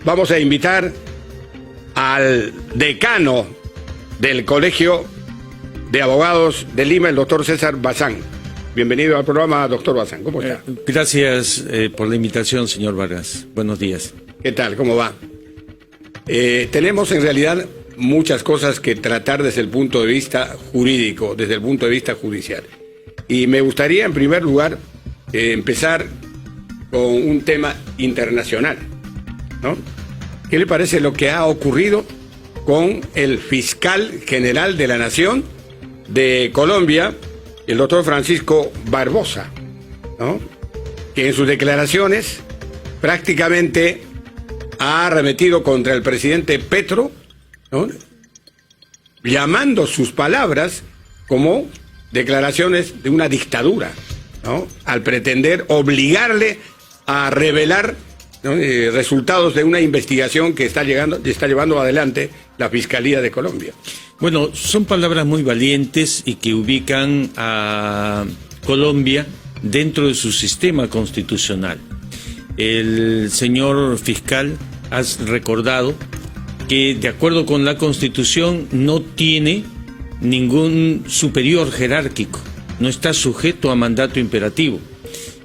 vamos a invitar al decano del Colegio de Abogados de Lima, el doctor César Bazán. Bienvenido al programa, doctor Bazán. ¿Cómo está? Gracias por la invitación, señor Vargas. Buenos días. ¿Qué tal? ¿Cómo va? Tenemos en realidad muchas cosas que tratar desde el punto de vista jurídico, desde el punto de vista judicial. Y me gustaría, en primer lugar, empezar con un tema internacional, ¿no? ¿Qué le parece lo que ha ocurrido con el fiscal general de la Nación de Colombia, el doctor Francisco Barbosa, ¿no? Que en sus declaraciones prácticamente ha arremetido contra el presidente Petro, ¿no? Llamando sus palabras como declaraciones de una dictadura, ¿no? Al pretender obligarle a revelar, ¿no? Resultados de una investigación que está llevando adelante la Fiscalía de Colombia. Bueno, son palabras muy valientes y que ubican a Colombia dentro de su sistema constitucional. El señor fiscal ha recordado que, de acuerdo con la Constitución, no tiene ningún superior jerárquico, no está sujeto a mandato imperativo.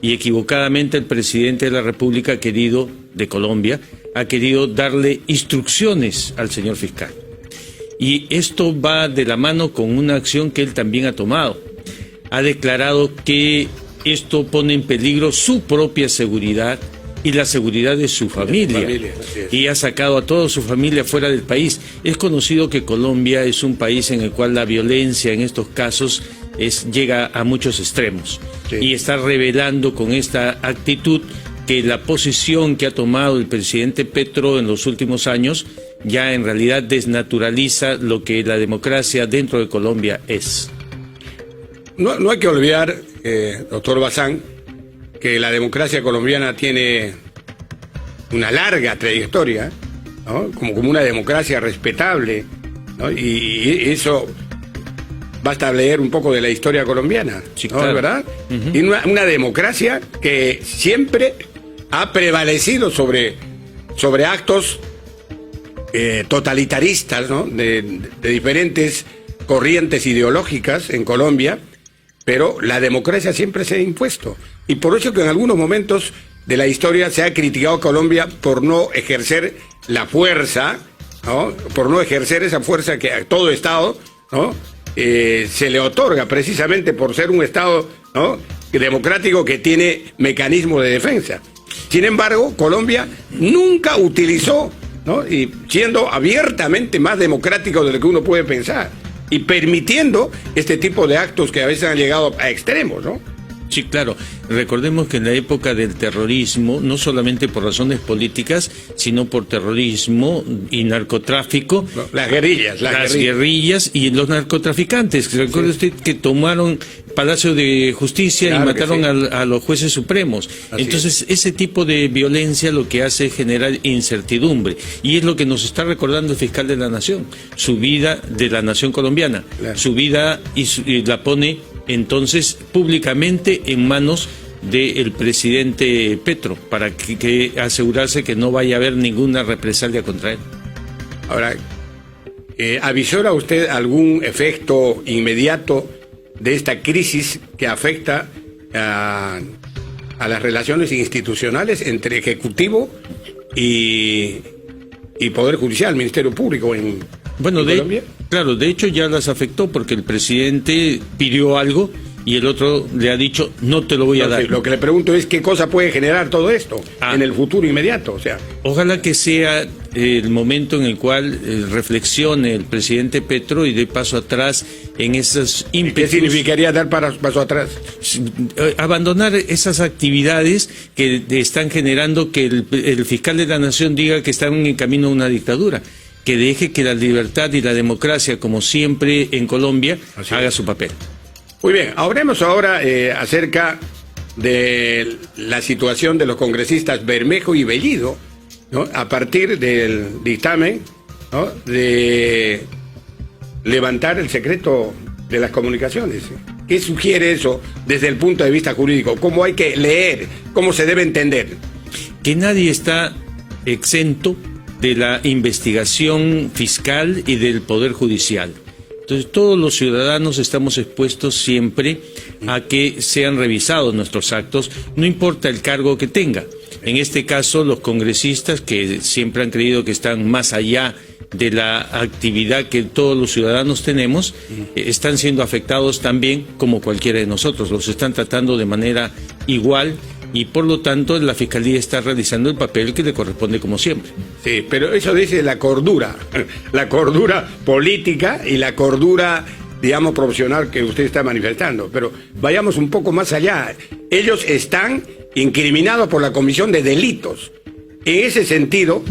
Y equivocadamente el presidente de la República de Colombia ha querido darle instrucciones al señor fiscal. Y esto va de la mano con una acción que él también ha tomado. Ha declarado que esto pone en peligro su propia seguridad y la seguridad de su familia. Y ha sacado a toda su familia fuera del país. Es conocido que Colombia es un país en el cual la violencia en estos casos llega a muchos extremos. Sí. Y está revelando con esta actitud que la posición que ha tomado el presidente Petro en los últimos años ya en realidad desnaturaliza lo que la democracia dentro de Colombia es. No hay que olvidar, doctor Bazán, que la democracia colombiana tiene una larga trayectoria, ¿no? como una democracia respetable, ¿no? Y eso basta leer un poco de la historia colombiana, sí, ¿no? Claro. ¿Verdad? Y una democracia que siempre ha prevalecido sobre actos totalitaristas, ¿no? de diferentes corrientes ideológicas en Colombia, pero la democracia siempre se ha impuesto. Y por eso que en algunos momentos de la historia se ha criticado a Colombia por no ejercer la fuerza, ¿no? Por no ejercer esa fuerza que a todo Estado, ¿no? Se le otorga precisamente por ser un Estado, ¿no? democrático que tiene mecanismos de defensa. Sin embargo, Colombia nunca utilizó, ¿no? y siendo abiertamente más democrático de lo que uno puede pensar, y permitiendo este tipo de actos que a veces han llegado a extremos, ¿no? Sí, claro. Recordemos que en la época del terrorismo, no solamente por razones políticas, sino por terrorismo y narcotráfico. No, las guerrillas y los narcotraficantes. Recuerde usted que tomaron Palacio de Justicia, claro, y mataron a los jueces supremos. Entonces, ese tipo de violencia lo que hace es generar incertidumbre. Y es lo que nos está recordando el fiscal de la Nación. Su vida de la Nación colombiana. Claro. Su vida y la pone entonces públicamente en manos del presidente Petro para que asegurarse que no vaya a haber ninguna represalia contra él. Ahora, ¿avisora usted algún efecto inmediato de esta crisis que afecta a las relaciones institucionales entre Ejecutivo y Poder Judicial, Ministerio Público en Colombia? Claro, de hecho ya las afectó porque el presidente pidió algo y el otro le ha dicho no te lo voy a dar. Lo que le pregunto es qué cosa puede generar todo esto en el futuro inmediato. O sea, ojalá que sea el momento en el cual reflexione el presidente Petro y dé paso atrás en esas ímpetus. ¿Qué significaría dar paso atrás? Abandonar esas actividades que están generando que el fiscal de la Nación diga que están en camino a una dictadura. Que deje que la libertad y la democracia, como siempre en Colombia, haga su papel. Muy bien, hablemos ahora acerca de la situación de los congresistas Bermejo y Bellido, ¿no? A partir del dictamen, ¿no? de levantar el secreto de las comunicaciones. ¿Qué sugiere eso desde el punto de vista jurídico? ¿Cómo hay que leer? ¿Cómo se debe entender? Que nadie está exento de la investigación fiscal y del Poder Judicial. Entonces, todos los ciudadanos estamos expuestos siempre a que sean revisados nuestros actos, no importa el cargo que tenga. En este caso, los congresistas, que siempre han creído que están más allá de la actividad que todos los ciudadanos tenemos, están siendo afectados también como cualquiera de nosotros. Los están tratando de manera igual y, por lo tanto, la Fiscalía está realizando el papel que le corresponde como siempre. Sí, pero eso dice la cordura política y la cordura, digamos, profesional que usted está manifestando. Pero vayamos un poco más allá. Ellos están incriminados por la comisión de delitos. En ese sentido,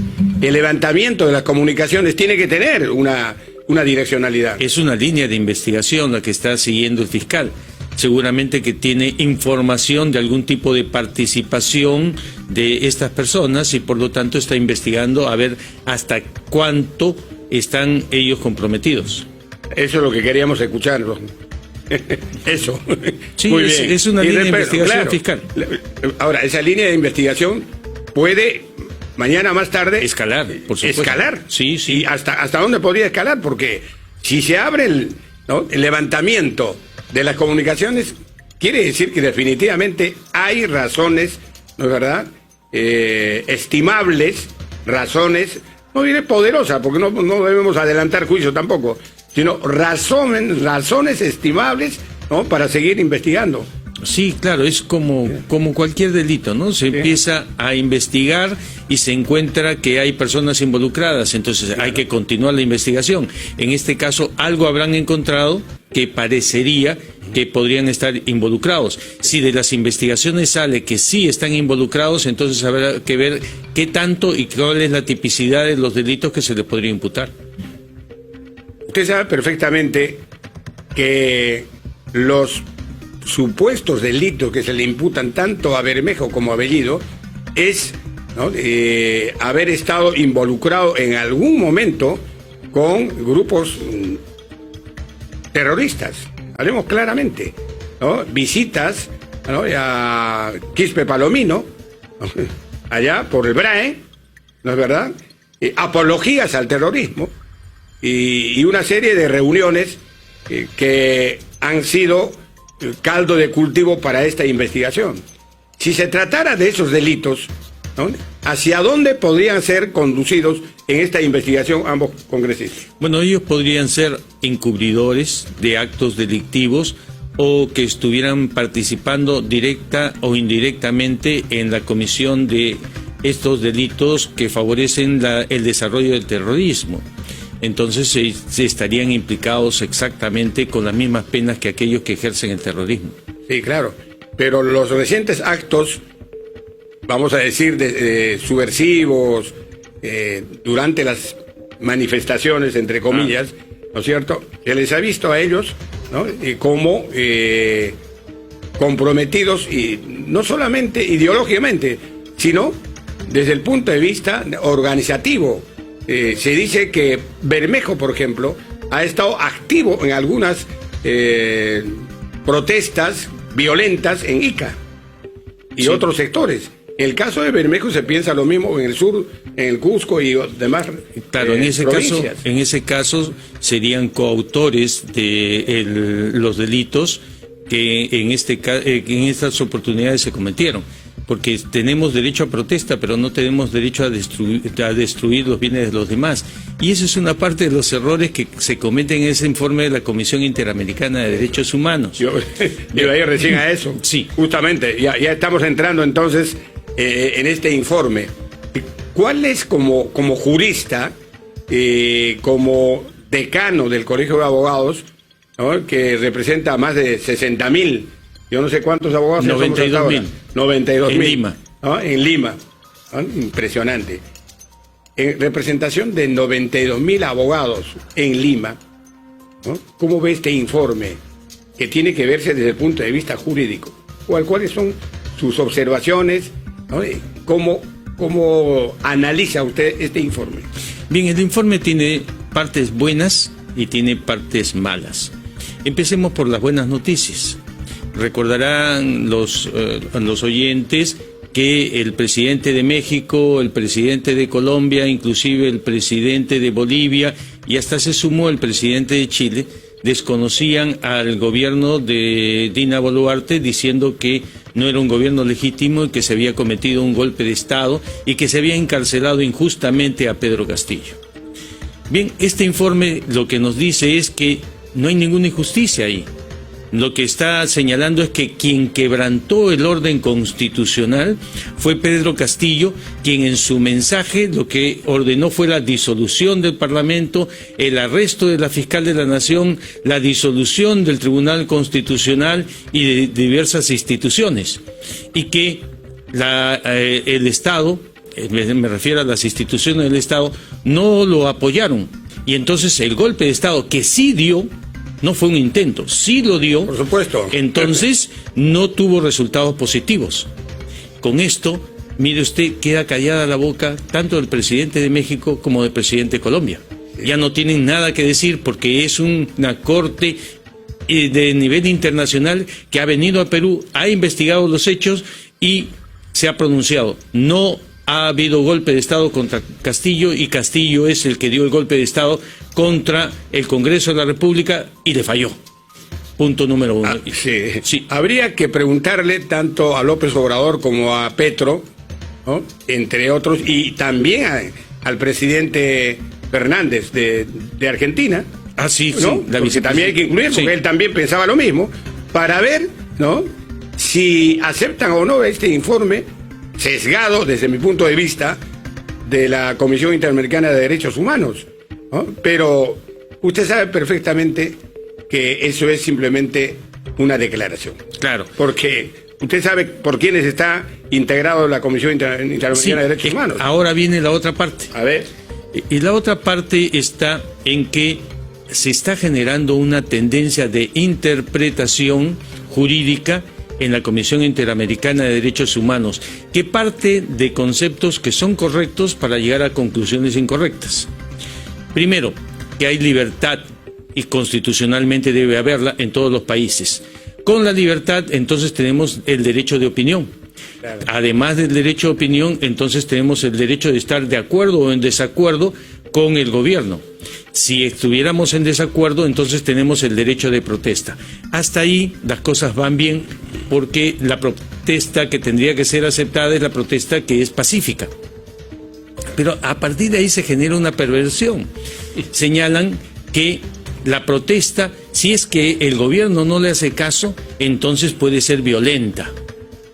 el levantamiento de las comunicaciones tiene que tener una direccionalidad. Es una línea de investigación la que está siguiendo el fiscal. Seguramente que tiene información de algún tipo de participación de estas personas y por lo tanto está investigando a ver hasta cuánto están ellos comprometidos. Eso es lo que queríamos escuchar. Eso. Sí, muy bien. Es una línea de investigación, claro, fiscal. Ahora, esa línea de investigación puede mañana más tarde escalar, por supuesto. Escalar. Sí, sí. ¿Y hasta dónde podría escalar? Porque si se abre el levantamiento de las comunicaciones, quiere decir que definitivamente hay razones, ¿no es verdad? Estimables, razones, no diré poderosas, porque no debemos adelantar juicio tampoco, sino razones estimables, ¿no?, para seguir investigando. Sí, claro, es como cualquier delito, ¿no? Se empieza a investigar y se encuentra que hay personas involucradas, entonces hay que continuar la investigación. En este caso, algo habrán encontrado que parecería que podrían estar involucrados. Si de las investigaciones sale que sí están involucrados, entonces habrá que ver qué tanto y cuál es la tipicidad de los delitos que se les podría imputar. Usted sabe perfectamente que los supuestos delitos que se le imputan tanto a Bermejo como a Bellido es, ¿no?, haber estado involucrado en algún momento con grupos terroristas. Hablemos claramente, ¿no? Visitas, ¿no?, a Quispe Palomino, ¿no?, allá por el BRAE, ¿no es verdad? Apologías al terrorismo y una serie de reuniones que han sido caldo de cultivo para esta investigación. Si se tratara de esos delitos, ¿no?, ¿hacia dónde podrían ser conducidos en esta investigación ambos congresistas? Bueno, ellos podrían ser encubridores de actos delictivos o que estuvieran participando directa o indirectamente en la comisión de estos delitos que favorecen el desarrollo del terrorismo. Entonces se estarían implicados exactamente con las mismas penas que aquellos que ejercen el terrorismo. Sí, claro, pero los recientes actos, vamos a decir, subversivos, durante las manifestaciones, entre comillas, ¿no es cierto?, se les ha visto a ellos, ¿no?, como comprometidos, y no solamente ideológicamente, sino desde el punto de vista organizativo. Se dice que Bermejo, por ejemplo, ha estado activo en algunas protestas violentas en Ica y otros sectores. En el caso de Bermejo se piensa lo mismo en el sur, en el Cusco y demás. Claro, en ese caso serían coautores de los delitos que en estas oportunidades se cometieron. Porque tenemos derecho a protesta, pero no tenemos derecho a destruir los bienes de los demás. Y eso es una parte de los errores que se cometen en ese informe de la Comisión Interamericana de Derechos Humanos. Yo iba a ir recién a eso. Sí. Justamente, ya estamos entrando entonces en este informe. ¿Cuál es, como jurista, como decano del Colegio de Abogados, ¿no?, que representa a más de 60.000, yo no sé cuántos abogados? 92.000. 92.000. En Lima. ¿No? En Lima. ¿No? Impresionante. En representación de 92.000 abogados en Lima, ¿no?, ¿cómo ve este informe que tiene que verse desde el punto de vista jurídico? ¿Cuáles son sus observaciones? ¿No? ¿Cómo analiza usted este informe? Bien, el informe tiene partes buenas y tiene partes malas. Empecemos por las buenas noticias. Recordarán los oyentes que el presidente de México, el presidente de Colombia, inclusive el presidente de Bolivia y hasta se sumó el presidente de Chile, desconocían al gobierno de Dina Boluarte diciendo que no era un gobierno legítimo y que se había cometido un golpe de Estado y que se había encarcelado injustamente a Pedro Castillo. Bien, este informe lo que nos dice es que no hay ninguna injusticia ahí. Lo que está señalando es que quien quebrantó el orden constitucional fue Pedro Castillo, quien en su mensaje lo que ordenó fue la disolución del Parlamento, el arresto de la fiscal de la Nación, la disolución del Tribunal Constitucional y de diversas instituciones. Y que el Estado, me refiero a las instituciones del Estado, no lo apoyaron. Y entonces el golpe de Estado que sí dio, no fue un intento, sí lo dio. Por supuesto. Entonces no tuvo resultados positivos. Con esto, mire usted, queda callada la boca tanto del presidente de México como del presidente de Colombia. Ya no tienen nada que decir porque es una corte de nivel internacional que ha venido a Perú, ha investigado los hechos y se ha pronunciado. No ha habido golpe de Estado contra Castillo y Castillo es el que dio el golpe de Estado contra el Congreso de la República y le falló. Punto número uno. Sí. Habría que preguntarle tanto a López Obrador como a Petro, ¿no?, entre otros, y también al presidente Fernández de Argentina. Ah, sí, ¿no? Porque también hay que incluir, porque él también pensaba lo mismo, para ver, ¿no?, si aceptan o no este informe sesgado, desde mi punto de vista, de la Comisión Interamericana de Derechos Humanos, ¿no? Pero usted sabe perfectamente que eso es simplemente una declaración. Claro. Porque usted sabe por quiénes está integrado la Comisión Interamericana de Derechos Humanos. Ahora viene la otra parte. A ver. Y la otra parte está en que se está generando una tendencia de interpretación jurídica en la Comisión Interamericana de Derechos Humanos, que parte de conceptos que son correctos para llegar a conclusiones incorrectas. Primero, que hay libertad y constitucionalmente debe haberla en todos los países. Con la libertad, entonces tenemos el derecho de opinión. Claro. Además del derecho de opinión, entonces tenemos el derecho de estar de acuerdo o en desacuerdo con el gobierno. Si estuviéramos en desacuerdo, entonces tenemos el derecho de protesta. Hasta ahí las cosas van bien, porque la protesta que tendría que ser aceptada es la protesta que es pacífica. Pero a partir de ahí se genera una perversión. Señalan que la protesta, si es que el gobierno no le hace caso, entonces puede ser violenta.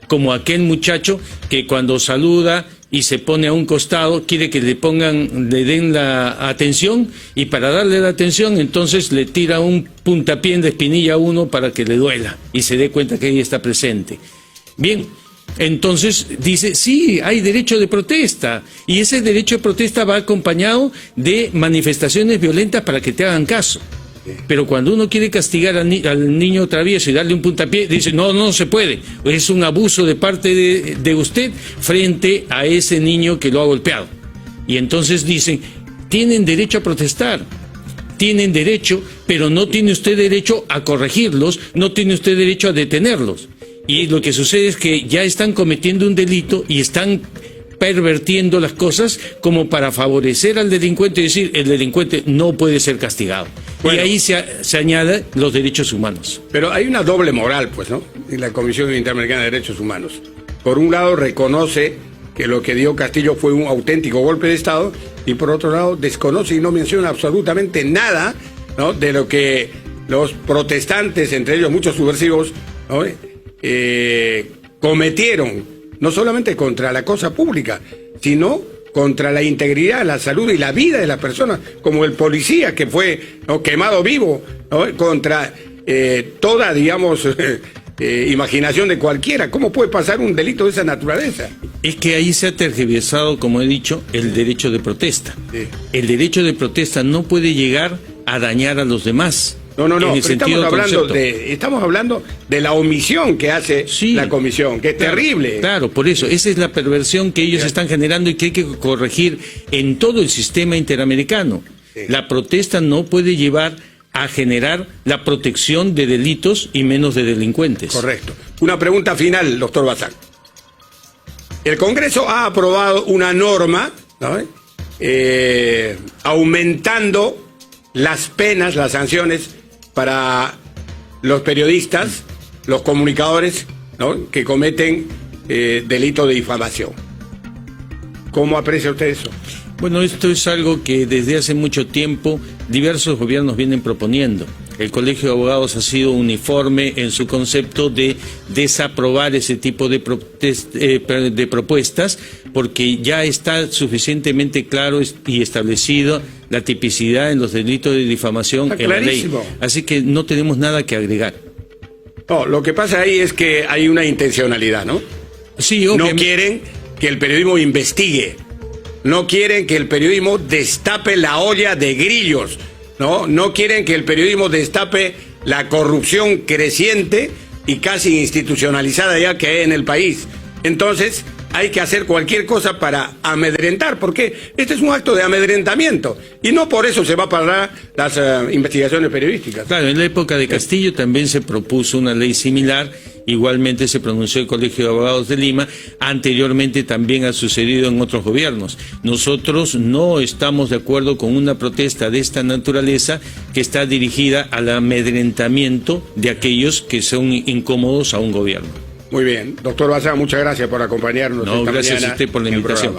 Como aquel muchacho que cuando saluda y se pone a un costado, quiere que le den la atención, y para darle la atención, entonces le tira un puntapié en la espinilla a uno para que le duela y se dé cuenta que ella está presente. Bien, entonces dice, sí, hay derecho de protesta, y ese derecho de protesta va acompañado de manifestaciones violentas para que te hagan caso. Pero cuando uno quiere castigar al niño travieso y darle un puntapié, dice, no se puede. Es un abuso de parte de usted frente a ese niño que lo ha golpeado. Y entonces dicen, tienen derecho a protestar, tienen derecho, pero no tiene usted derecho a corregirlos, no tiene usted derecho a detenerlos. Y lo que sucede es que ya están cometiendo un delito y están pervertiendo las cosas como para favorecer al delincuente y decir, el delincuente no puede ser castigado. Bueno, y ahí se añaden los derechos humanos. Pero hay una doble moral, pues, ¿no?, en la Comisión Interamericana de Derechos Humanos. Por un lado, reconoce que lo que dio Castillo fue un auténtico golpe de Estado, y por otro lado, desconoce y no menciona absolutamente nada, ¿no?, de lo que los protestantes, entre ellos muchos subversivos, ¿no?, cometieron, no solamente contra la cosa pública, sino contra la integridad, la salud y la vida de las personas, como el policía que fue, ¿no?, quemado vivo, ¿no?, contra toda, digamos, imaginación de cualquiera. ¿Cómo puede pasar un delito de esa naturaleza? Es que ahí se ha tergiversado, como he dicho, el derecho de protesta. Sí. El derecho de protesta no puede llegar a dañar a los demás. No, estamos hablando de la omisión que hace la comisión, que es terrible. Claro, por eso, esa es la perversión que ellos están generando y que hay que corregir en todo el sistema interamericano. Sí. La protesta no puede llevar a generar la protección de delitos y menos de delincuentes. Correcto. Una pregunta final, doctor Bazán. El Congreso ha aprobado una norma, ¿no? Aumentando las penas, las sanciones para los periodistas, los comunicadores, ¿no? Que cometen delito de difamación. ¿Cómo aprecia usted eso? Bueno, esto es algo que desde hace mucho tiempo diversos gobiernos vienen proponiendo. El Colegio de Abogados ha sido uniforme en su concepto de desaprobar ese tipo de propuestas, porque ya está suficientemente claro y establecido la tipicidad en los delitos de difamación en la ley. Así que no tenemos nada que agregar. No, lo que pasa ahí es que hay una intencionalidad, ¿no? Sí, obviamente. No quieren que el periodismo investigue. No quieren que el periodismo destape la olla de grillos, ¿no? No quieren que el periodismo destape la corrupción creciente y casi institucionalizada ya que hay en el país. Entonces, hay que hacer cualquier cosa para amedrentar, porque este es un acto de amedrentamiento, y no por eso se va a parar las investigaciones periodísticas. Claro, en la época de Castillo también se propuso una ley similar, igualmente se pronunció el Colegio de Abogados de Lima, anteriormente también ha sucedido en otros gobiernos. Nosotros no estamos de acuerdo con una protesta de esta naturaleza que está dirigida al amedrentamiento de aquellos que son incómodos a un gobierno. Muy bien. Doctor Bazán, muchas gracias por acompañarnos. No, gracias a usted por la invitación.